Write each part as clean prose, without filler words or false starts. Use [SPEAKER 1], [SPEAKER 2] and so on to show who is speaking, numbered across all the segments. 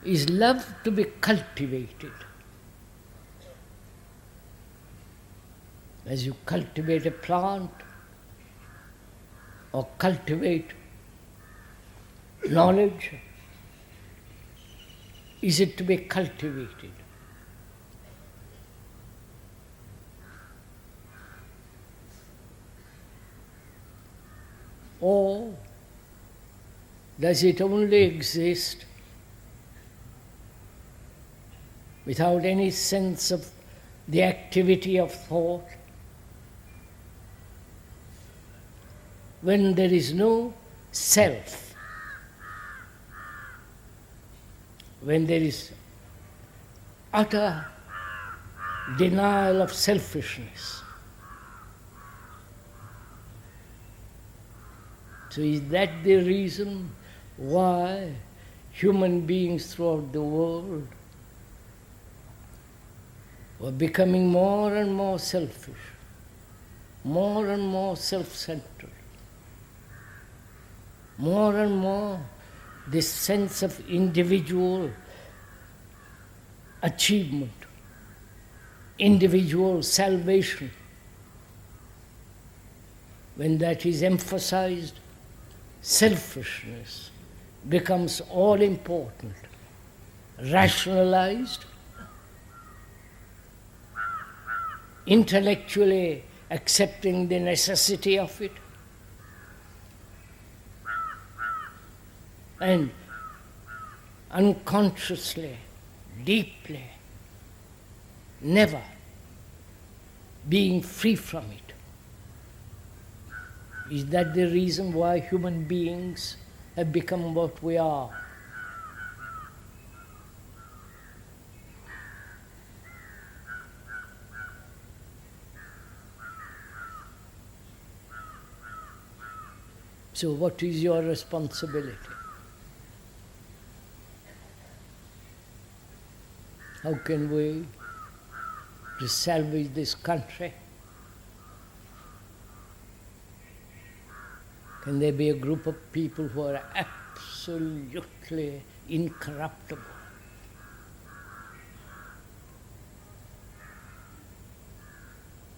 [SPEAKER 1] is love to be cultivated. As you cultivate a plant or cultivate knowledge, is it to be cultivated? Or does it only exist without any sense of the activity of thought? When there is no self, when there is utter denial of selfishness. So is that the reason why human beings throughout the world were becoming more and more selfish, more and more self-centered, more and more this sense of individual achievement, individual salvation, when that is emphasized, selfishness becomes all important, rationalized, intellectually accepting the necessity of it, and unconsciously, deeply, never being free from it. Is that the reason why human beings have become what we are? So what is your responsibility? How can we salvage this country? Can there be a group of people who are absolutely incorruptible?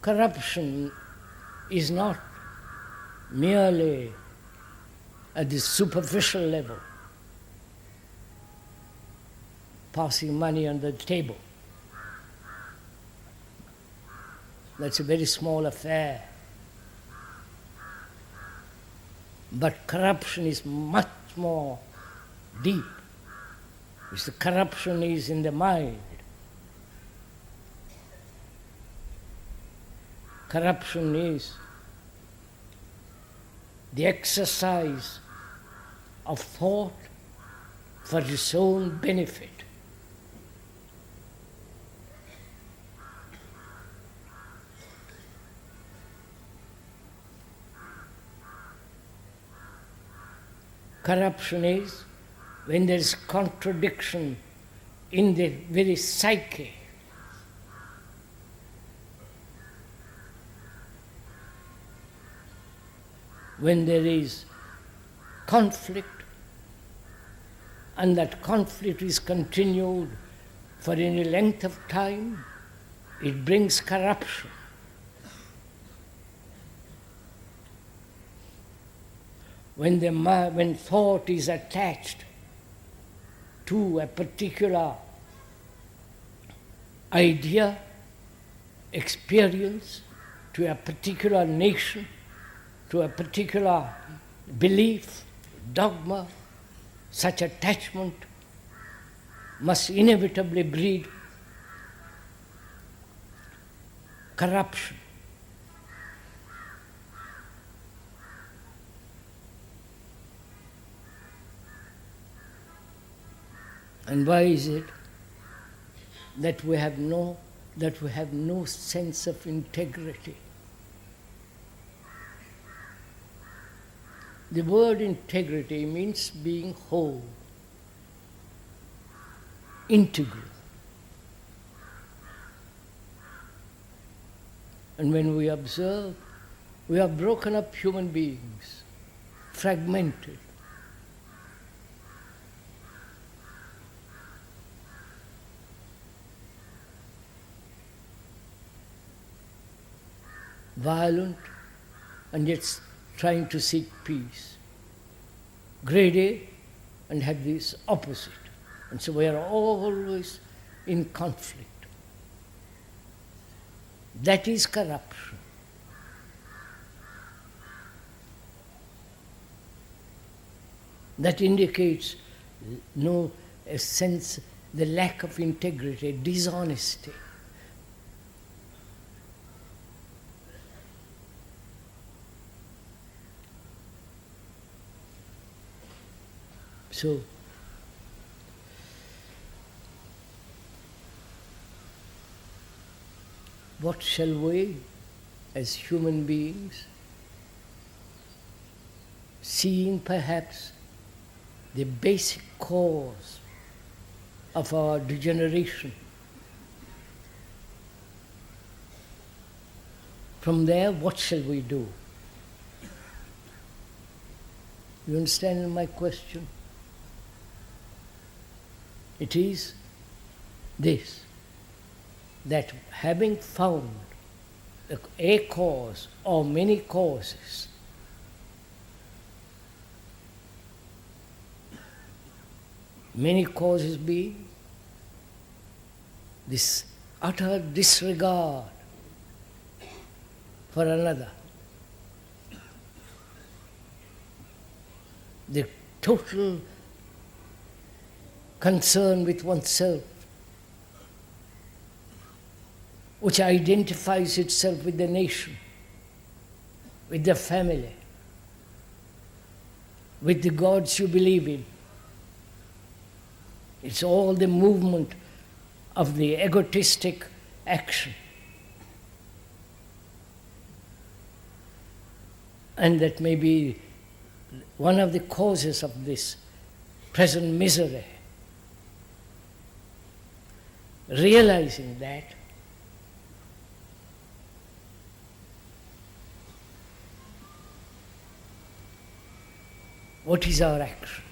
[SPEAKER 1] Corruption is not merely at the superficial level, passing money on the table. That's a very small affair. But corruption is much more deep. The corruption is in the mind. Corruption is the exercise of thought for its own benefit. Corruption is when there is contradiction in the very psyche. When there is conflict, and that conflict is continued for any length of time, it brings corruption. When thought is attached to a particular idea, experience, to a particular nation, to a particular belief, dogma, such attachment must inevitably breed corruption. And why is it that we have no sense of integrity? The word integrity means being whole, integral. And when we observe, we are broken up human beings, fragmented. violent, and yet trying to seek peace. Grade A, and have this opposite. And so we are always in conflict. That is corruption. That indicates a sense, the lack of integrity, dishonesty. So, what shall we, as human beings, seeing perhaps the basic cause of our degeneration, from there, what shall we do? You understand my question? It is this, that having found a cause or many causes, many causes being this utter disregard for another, the total concern with oneself, which identifies itself with the nation, with the family, with the gods you believe in. It's all the movement of the egotistic action. And that may be one of the causes of this present misery. Realizing that, what is our action?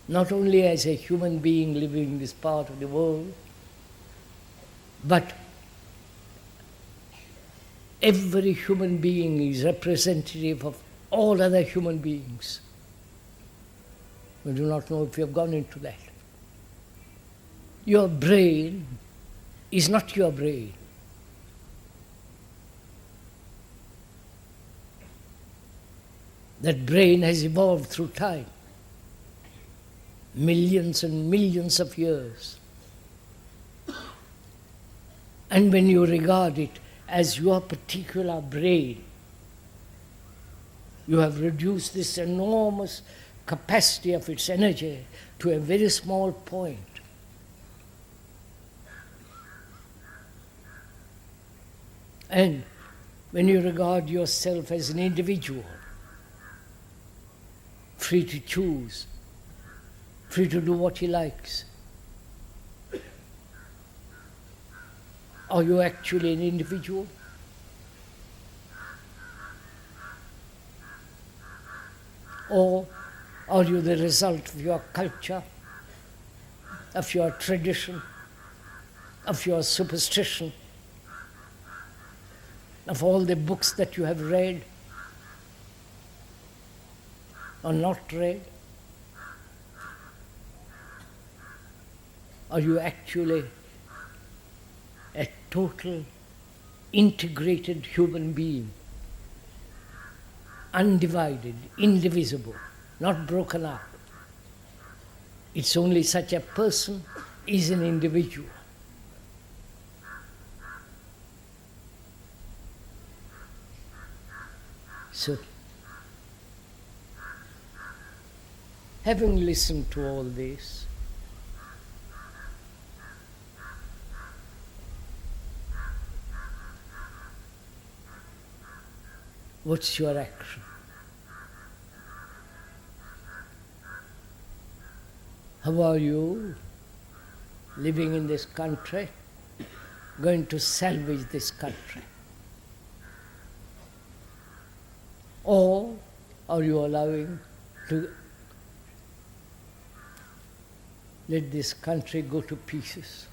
[SPEAKER 1] Not only as a human being living in this part of the world, but every human being is representative of all other human beings. We do not know if you have gone into that. Your brain is not your brain. That brain has evolved through time, millions and millions of years. And when you regard it as your particular brain, you have reduced this enormous capacity of its energy to a very small point. And when you regard yourself as an individual, free to choose, free to do what he likes, are you actually an individual? Or are you the result of your culture, of your tradition, of your superstition, of all the books that you have read or not read? Are you actually a total, integrated human being, undivided, indivisible, not broken up? It's only such a person is an individual. So, having listened to all this, what's your action? How are you living in this country, going to salvage this country? Or are you allowing to let this country go to pieces?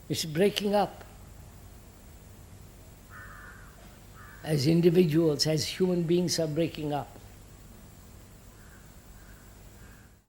[SPEAKER 1] It's breaking up. As individuals, as human beings are breaking up.